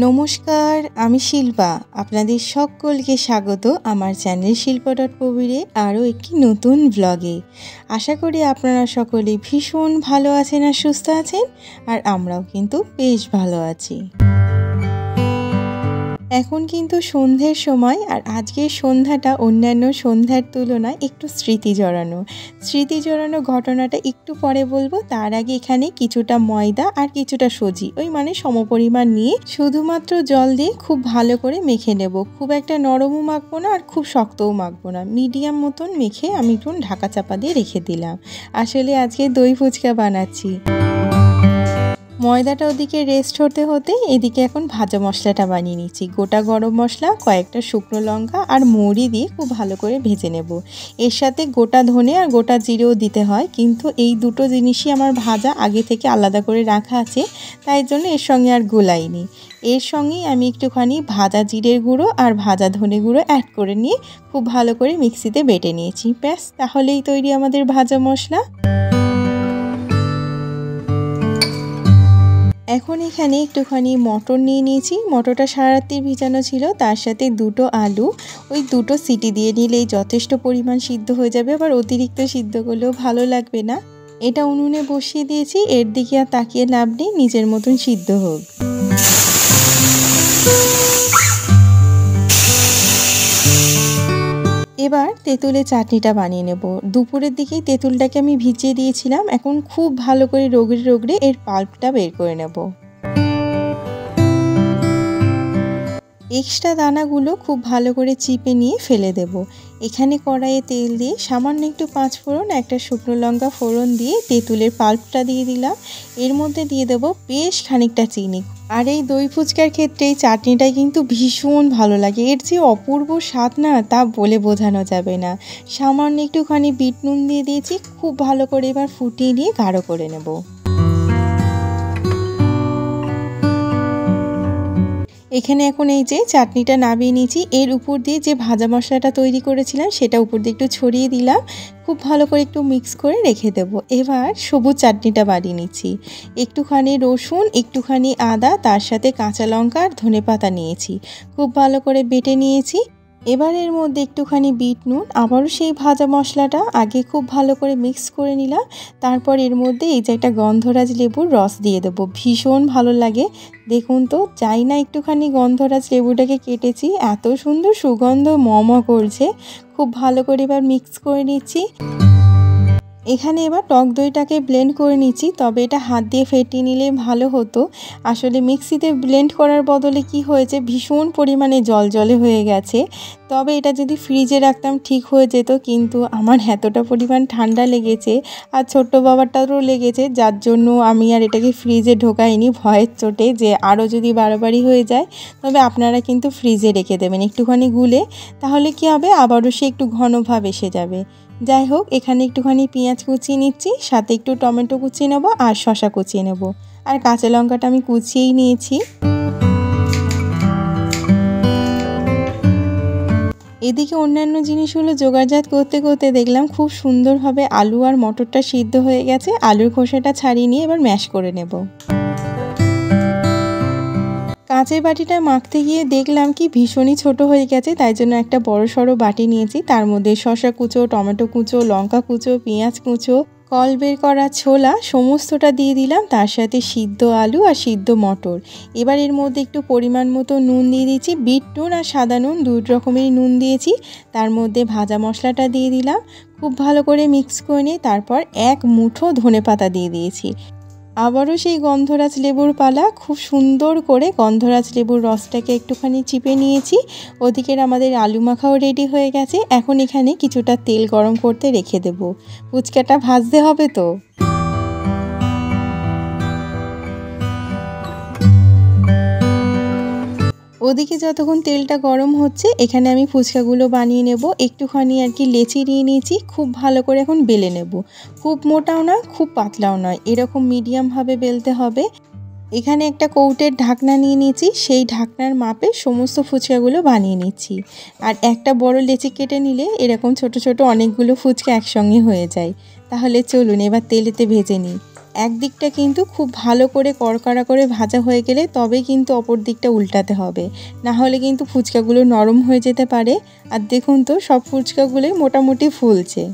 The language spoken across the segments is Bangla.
নমস্কার, আমি শিল্পা। আপনাদের সকলকে স্বাগত আমার চ্যানেল শিল্পা.কবিরে আরও একটি নতুন ব্লগে। আশা করি আপনারা সকলে ভীষণ ভালো আছেন আর সুস্থ আছেন, আর আমরাও কিন্তু বেশ ভালো আছি। এখন কিন্তু সন্ধ্যের সময়, আর আজকের সন্ধ্যাটা অন্যান্য সন্ধ্যার তুলনায় একটু স্মৃতি জড়ানো ঘটনাটা একটু পরে বলবো। তার আগে এখানে কিছুটা ময়দা আর কিছুটা সুজি, মানে সমপরিমাণ নিয়ে শুধুমাত্র জল দিয়ে খুব ভালো করে মেখে নেব। খুব একটা নরমও মাখবো না আর খুব শক্তও মাখবো না, মিডিয়াম মতন মেখে আমি একটু ঢাকা চাপা দিয়ে রেখে দিলাম। আসলে আজকে দই ফুচকা বানাচ্ছি। ময়দাটা ওদিকে রেস্ট হতে হতে এদিকে এখন ভাজা মশলাটা বানিয়ে নিচ্ছি। গোটা গরম মশলা, কয়েকটা শুকনো লঙ্কা আর মৌরি দিয়ে খুব ভালো করে ভেজে নেব। এর সাথে গোটা ধনে আর গোটা জিরেও দিতে হয়, কিন্তু এই দুটো জিনিসই আমার ভাজা আগে থেকে আলাদা করে রাখা আছে, তাই জন্য এর সঙ্গে আর গোলাইনি। এর সঙ্গেই আমি একটুখানি ভাজা জিরের গুঁড়ো আর ভাজা ধনে গুঁড়ো অ্যাড করে নিয়ে খুব ভালো করে মিক্সিতে বেটে নিয়েছি। ব্যাস, তাহলেই তৈরি আমাদের ভাজা মশলা। এখন এখানে একটুখানি মটর নিয়ে নিয়েছি। মটরটা সারা রাত্রি ভিজানো ছিল, তার সাথে দুটো আলু, দুটো সিটি দিয়ে নিলেই যথেষ্ট পরিমাণ সিদ্ধ হয়ে যাবে। আবার অতিরিক্ত সিদ্ধ করলেও ভালো লাগবে না। এটা উনুনে বসিয়ে দিয়েছি, এর দিকে আর তাকিয়ে লাভ নেই, নিজের মতন সিদ্ধ হোক। এবার তেঁতুলের চাটনিটা বানিয়ে নেব। দুপুরের দিকেই তেঁতুলটাকে আমি ভিজিয়ে দিয়েছিলাম, এখন খুব ভালো করে রগড়ে এর পাল্পটা বের করে নেব। এক্সট্রা দানাগুলো খুব ভালো করে চিপে নিয়ে ফেলে দেব। এখানে কড়াইয়ে তেল দিয়ে সামান্য একটু পাঁচফোড়ন, একটা শুকনো লঙ্কা ফোড়ন দিয়ে তেঁতুলের পাল্পটা দিয়ে দিলাম। এর মধ্যে দিয়ে দেব বেশ খানিকটা চিনি। আর এই দই ফুচকার ক্ষেত্রে এই চাটনিটাই কিন্তু ভীষণ ভালো লাগে। এর যে অপূর্ব স্বাদ না, তা বলে বোঝানো যাবে না। সামান্য একটুখানি বিট নুন দিয়ে দিয়েছি, খুব ভালো করে এবার ফুটিয়ে নিয়ে গাঢ় করে নেব। এখানে এখন এই যে চাটনিটা নামিয়ে নিয়েছি, এর উপর দিয়ে যে ভাজা মশলাটা তৈরি করেছিলাম সেটা উপর দিয়ে একটু ছড়িয়ে দিলাম। খুব ভালো করে একটু মিক্স করে রেখে দেব। এবার সবুজ চাটনিটা বানিয়ে নিচ্ছি। একটুখানি রসুন, একটুখানি আদা, তার সাথে কাঁচা লঙ্কা আর ধনেপাতা নিয়েছি, খুব ভালো করে বেটে নিয়েছি। এবার এর মধ্যে একটুখানি বিট নুন, আবারও সেই ভাজা মশলাটা আগে খুব ভালো করে মিক্স করে নিলাম। তারপর এর মধ্যে এই যে একটা গন্ধরাজ লেবুর রস দিয়ে দেবো, ভীষণ ভালো লাগে। দেখুন তো, চাই না একটুখানি গন্ধরাজ লেবুটাকে কেটেছি, এত সুন্দর সুগন্ধ করছে। খুব ভালো করে এবার মিক্স করে নিচ্ছি। এখানে এবার টক দইটাকে ব্লেন্ড করে নিচ্ছি, তবে এটা হাত দিয়ে ফেটিয়ে নিলে ভালো হতো। আসলে মিক্সিতে ব্লেন্ড করার বদলে কি হয়েছে, ভীষণ পরিমাণে জলজলে হয়ে গেছে। তবে এটা যদি ফ্রিজে রাখতাম ঠিক হয়ে যেত, কিন্তু আমার এতটা পরিমাণ ঠান্ডা লেগেছে আর ছোট্ট বাবারটারও লেগেছে, যার জন্য আমি আর এটাকে ফ্রিজে ঢোকাইনি ভয়ের চোটে যে আরও যদি বাড়াবাড়ি হয়ে যায়। তবে আপনারা কিন্তু ফ্রিজে রেখে দেবেন একটুখানি গুলে, তাহলে কি হবে, আবারও সে একটু ঘনভাব এসে যাবে। যাই হোক, এখানে একটুখানি পেঁয়াজ কুচিয়ে নিচ্ছি, সাথে একটু টমেটো কুচিয়ে নেবো আর শসা কুচিয়ে নেব, আর কাঁচা লঙ্কাটা আমি কুচিয়েই নিয়েছি। এদিকে অন্যান্য জিনিসগুলো জোগাড়জাত করতে করতে দেখলাম খুব সুন্দরভাবে আলু আর মটরটা সিদ্ধ হয়ে গেছে। আলুর খোসাটা ছাড়িয়ে নিয়ে এবার ম্যাশ করে নেব। কাঁচের বাটিটা মাখতে গিয়ে দেখলাম কি ভীষণই ছোট হয়ে গেছে, তাই জন্য একটা বড়সড় বাটি নিয়েছি। তার মধ্যে শসা কুচো, টমেটো কুচো, লঙ্কা কুচো, পেঁয়াজ কুচো, কল বের করা ছোলা সমস্তটা দিয়ে দিলাম, তার সাথে সিদ্ধ আলু আর সিদ্ধ মটর। এবার এর মধ্যে একটু পরিমাণ মতো নুন দিয়ে দিচ্ছি, বিট নুন আর সাদা নুন দুই রকমেরই নুন দিয়েছি। তার মধ্যে ভাজা মশলাটা দিয়ে দিলাম, খুব ভালো করে মিক্স করে নিয়ে তারপর এক মুঠো ধনেপাতা দিয়ে দিয়েছি। আবারও সেই গন্ধরাজ লেবুর পালা, খুব সুন্দর করে গন্ধরাজ লেবুর রসটাকে একটুখানি চিপে নিয়েছি। ওদিকের আমাদের আলু মাখাও রেডি হয়ে গেছে। এখন এখানে কিছুটা তেল গরম করতে রেখে দেব, ফুচকাটা ভাজতে হবে তো। ওদিকে যতক্ষণ তেলটা গরম হচ্ছে, এখানে আমি ফুচকাগুলো বানিয়ে নেব। একটুখানি আর কি লেচি নিয়ে নিয়েছি, খুব ভালো করে এখন বেলে নেব। খুব মোটাও নয়, খুব পাতলাও নয়, এরকম মিডিয়ামভাবে বেলতে হবে। এখানে একটা কৌটের ঢাকনা নিয়ে নিয়েছি, সেই ঢাকনার মাপে সমস্ত ফুচকাগুলো বানিয়ে নিচ্ছি। আর একটা বড় লেচি কেটে নিলে এরকম ছোট ছোট অনেকগুলো ফুচকা একসঙ্গে হয়ে যায়। তাহলে চলুন এবার তেলেতে ভেজে নিই। একদিকটা কিন্তু খুব ভালো করে কড়কড়া করে ভাজা হয়ে গেলে তবেই কিন্তু অপর দিকটা উল্টাতে হবে, না হলে কিন্তু ফুচকাগুলো নরম হয়ে যেতে পারে। আর দেখুন তো সব ফুচকাগুলোই মোটামুটি ফুলছে।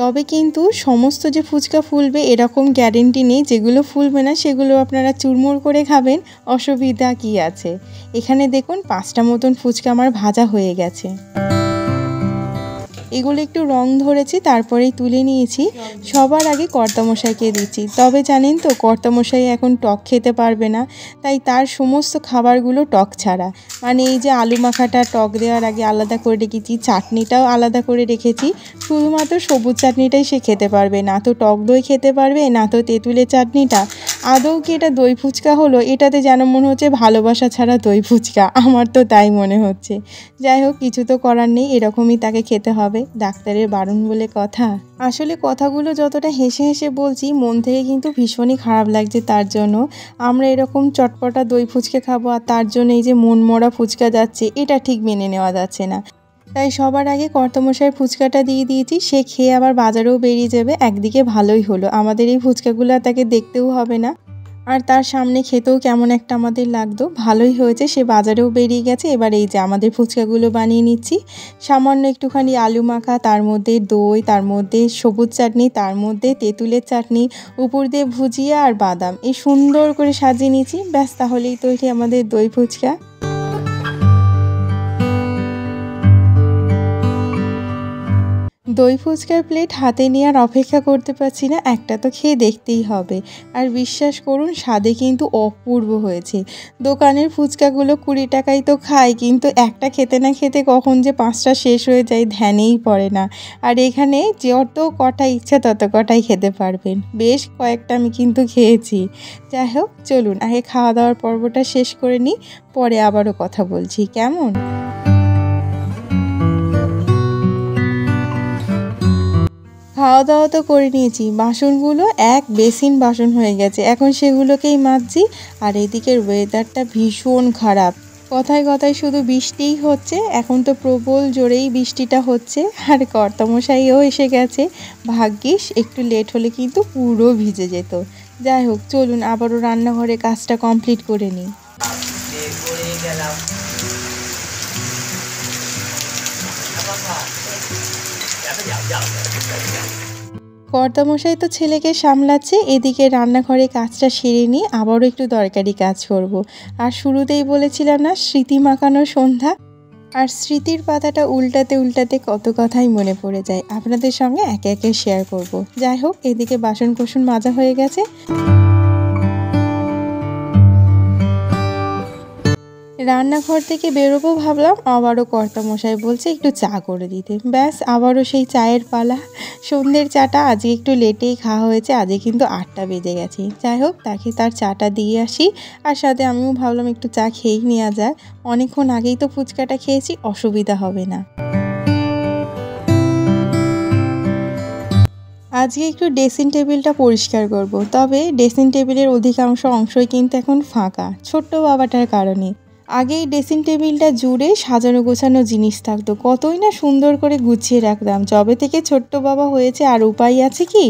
তবে কিন্তু সমস্ত যে ফুচকা ফুলবে এরকম গ্যারেন্টি নেই, যেগুলো ফুলবে না সেগুলো আপনারা চুরমুর করে খাবেন, অসুবিধা কি আছে। এখানে দেখুন 5টা মতন ফুচকা আমার ভাজা হয়ে গেছে। এগুলো একটু রং ধরেছি, তারপরেই তুলে নিয়েছি। সবার আগে কর্তামশাইকে দিচ্ছি, তবে জানেন তো কর্তামশাই এখন টক খেতে পারবে না, তাই তার সমস্ত খাবারগুলো টক ছাড়া। মানে এই যে আলু মাখাটা টক দেওয়ার আগে আলাদা করে রেখেছি, চাটনিটাও আলাদা করে রেখেছি, শুধুমাত্র সবুজ চাটনিটাই সে খেতে পারবে না। তো টক দই খেতে পারবে না, তো তেঁতুলের চাটনিটা। আদৌ কি এটা দই ফুচকা হলো? এটাতে যেন মনে হচ্ছে ভালোবাসা ছাড়া দই ফুচকা, আমার তো তাই মনে হচ্ছে। যাই হোক, কিছু তো করার নেই, এরকমই তাকে খেতে হবে, ডাক্তারের বারণ বলে কথা। আসলে কথাগুলো যতটা হেসে হেসে বলছি, মন থেকে কিন্তু ভীষণই খারাপ লাগছে তার জন্য। আমরা এরকম চটপটা দই ফুচকা খাবো আর তার জন্য এই যে মন মরা ফুচকা যাচ্ছে, এটা ঠিক মেনে নেওয়া যাচ্ছে না। তাই সবার আগে কর্তামশাইয়ের ফুচকাটা দিয়ে দিয়েছি, সে খেয়ে আবার বাজারেও বেরিয়ে যাবে। একদিকে ভালোই হলো, আমাদের এই ফুচকাগুলো তাকে দেখতেও হবে না, আর তার সামনে খেতেও কেমন একটা আমাদের লাগতো। ভালোই হয়েছে, সে বাজারেও বেরিয়ে গেছে। এবার এই যে আমাদের ফুচকাগুলো বানিয়ে নিচ্ছি। সামান্য একটুখানি আলু মাখা, তার মধ্যে দই, তার মধ্যে সবুজ চাটনি, তার মধ্যে তেঁতুলের চাটনি, উপর দিয়ে ভুজিয়া আর বাদাম, এই সুন্দর করে সাজিয়ে নিচ্ছি। ব্যাস, তাহলেই তৈরি আমাদের দই ফুচকা। দই ফুচকার প্লেট হাতে নিয়ে আর অপেক্ষা করতে পারছি না, একটা তো খেয়ে দেখতেই হবে। আর বিশ্বাস করুন, স্বাদে কিন্তু অপূর্ব হয়েছে। দোকানের ফুচকাগুলো 20 টাকায় তো খাই, কিন্তু একটা খেতে না খেতে কখন যে 5টা শেষ হয়ে যায় ধ্যানেই পড়ে না। আর এখানে যত কটা ইচ্ছা তত কটাই খেতে পারবেন। বেশ কয়েকটা আমি কিন্তু খেয়েছি। যাই হোক, চলুন আগে খাওয়া দাওয়ার পর্বটা শেষ করে নিই, পরে আবারও কথা বলছি, কেমন? খাওয়া দাওয়া তো করে নিয়েছি, বাসনগুলো এক বেসিন বাসন হয়ে গেছে, এখন সেগুলোকেই মাজছি। আর এদিকের ওয়েদারটা ভীষণ খারাপ, কথায় কথায় শুধু বৃষ্টিই হচ্ছে। এখন তো প্রবল জোরেই বৃষ্টিটা হচ্ছে। আর কর্তামশাইও এসে গেছে, ভাগ্যিস একটু লেট হলে কিন্তু পুরো ভিজে যেত। যাই হোক, চলুন আবারও রান্নাঘরে কাজটা কমপ্লিট করে নিই। কর্তামশাই তো ছেলেকে সামলাচ্ছে, এদিকে রান্নাঘরে কাজটা সেরে নিয়ে আবারও একটু দরকারি কাজ করব। আর শুরুতেই বলেছিলাম না, স্মৃতি মাখানো সন্ধ্যা। আর স্মৃতির পাতাটা উল্টাতে উল্টাতে কত কথাই মনে পড়ে যায়, আপনাদের সঙ্গে একে একে শেয়ার করব। যাই হোক, এদিকে বাসন কোসন মাজা হয়ে গেছে। রান্নাঘর থেকে বেরোবো ভাবলাম, আবারও কর্তামশাই বলছে একটু চা করে দিতে। ব্যাস, আবারও সেই চায়ের পালা। সন্ধ্যের চাটা আজকে একটু লেটেই খাওয়া হয়েছে, আজকে কিন্তু 8টা বেজে গেছে। যাই হোক, তাকে তার চাটা দিয়ে আসি। আর সাথে আমিও ভাবলাম একটু চা খেয়েই নেওয়া যায়, অনেকক্ষণ আগেই তো ফুচকাটা খেয়েছি, অসুবিধা হবে না। আজকে একটু ড্রেসিং টেবিলটা পরিষ্কার করব, তবে ড্রেসিং টেবিলের অধিকাংশ অংশই কিন্তু এখন ফাঁকা, ছোট্ট বাবাটার কারণে। আগেই ড্রেসিং টেবিলটা জুড়ে সাজানো গোছানো জিনিস থাকতো, কতই না সুন্দর করে গুছিয়ে রাখতাম। যবে থেকে ছোট্ট বাবা হয়েছে আর উপায় আছে কি,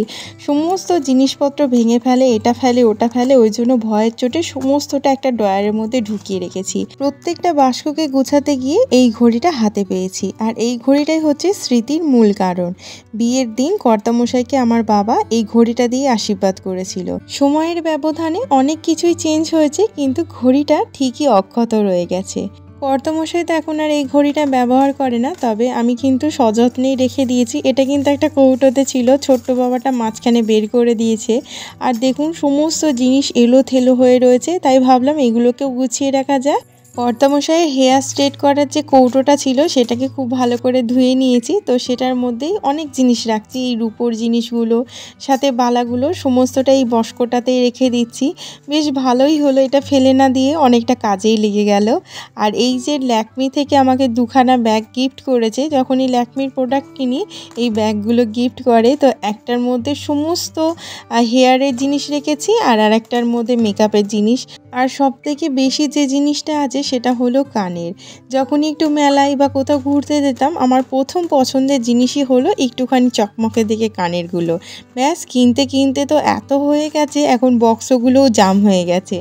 সমস্ত জিনিসপত্র ভেঙে ফেলে, এটা ফেলে ওটা ফেলে, ওই জন্য ভয়ের চোটে সমস্তটা একটা ড্রয়ারের মধ্যে ঢুকিয়ে রেখেছি। প্রত্যেকটা বাস্ককে গুছাতে গিয়ে এই ঘড়িটা হাতে পেয়েছি, আর এই ঘড়িটাই হচ্ছে স্মৃতির মূল কারণ। বিয়ের দিন কর্তামশাইকে আমার বাবা এই ঘড়িটা দিয়ে আশীর্বাদ করেছিল। সময়ের ব্যবধানে অনেক কিছুই চেঞ্জ হয়েছে, কিন্তু ঘড়িটা ঠিকই অক্ষত রয়ে গেছে। কর্তামশাই তো এখন আর এই ঘড়িটা ব্যবহার করে না, তবে আমি কিন্তু সযত্নেই রেখে দিয়েছি। এটা কিন্তু একটা কৌটোতে ছিল, ছোট্ট বাবাটা মাঝখানে বের করে দিয়েছে। আর দেখুন, সমস্ত জিনিস এলোথেলো হয়ে রয়েছে, তাই ভাবলাম এগুলোকেও গুছিয়ে রাখা যায়। কর্তামশাইয়ের হেয়ার স্ট্রেট করার যে কৌটোটা ছিল সেটাকে খুব ভালো করে ধুয়ে নিয়েছি, তো সেটার মধ্যেই অনেক জিনিস রাখছি, এই রূপোর জিনিসগুলো সাথে বালাগুলো সমস্তটা এই বস্কোটাতেই রেখে দিচ্ছি। বেশ ভালোই হলো, এটা ফেলে না দিয়ে অনেকটা কাজেই লেগে গেল। আর এই যে ল্যাকমি থেকে আমাকে 2খানা ব্যাগ গিফট করেছে, যখনই ল্যাকমির প্রোডাক্ট কিনি এই ব্যাগগুলো গিফট করে, তো একটার মধ্যে সমস্ত হেয়ারের জিনিস রেখেছি আর আরেকটার মধ্যে মেকআপের জিনিস। আর সবথেকে বেশি যে জিনিসটা আছে সেটা হলো কানের। যখনই একটু মেলায় বা কোথাও ঘুরতে যেতাম আমার প্রথম পছন্দের জিনিসই হলো একটুখানি চকমকে দিকে কানেরগুলো। ব্যাস কিনতে কিনতে তো এত হয়ে গেছে, এখন বক্সগুলোও জাম হয়ে গেছে।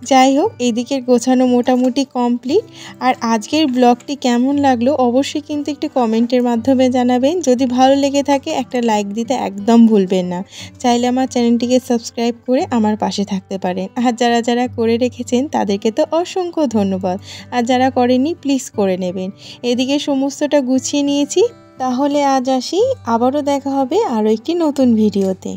যাই হোক, এদিকের গোছানো মোটামুটি কমপ্লিট। আর আজকের ব্লগটি কেমন লাগলো অবশ্যই কিন্তু একটু কমেন্টের মাধ্যমে জানাবেন। যদি ভালো লেগে থাকে একটা লাইক দিতে একদম ভুলবেন না। চাইলে আমার চ্যানেলটিকে সাবস্ক্রাইব করে আমার পাশে থাকতে পারেন। আর যারা যারা করে রেখেছেন তাদেরকে তো অসংখ্য ধন্যবাদ। আর যারা করেনি প্লিজ করে নেবেন। এদিকে সমস্তটা গুছিয়ে নিয়েছি। তাহলে আজ আসি, আবারও দেখা হবে আরও একটি নতুন ভিডিওতে।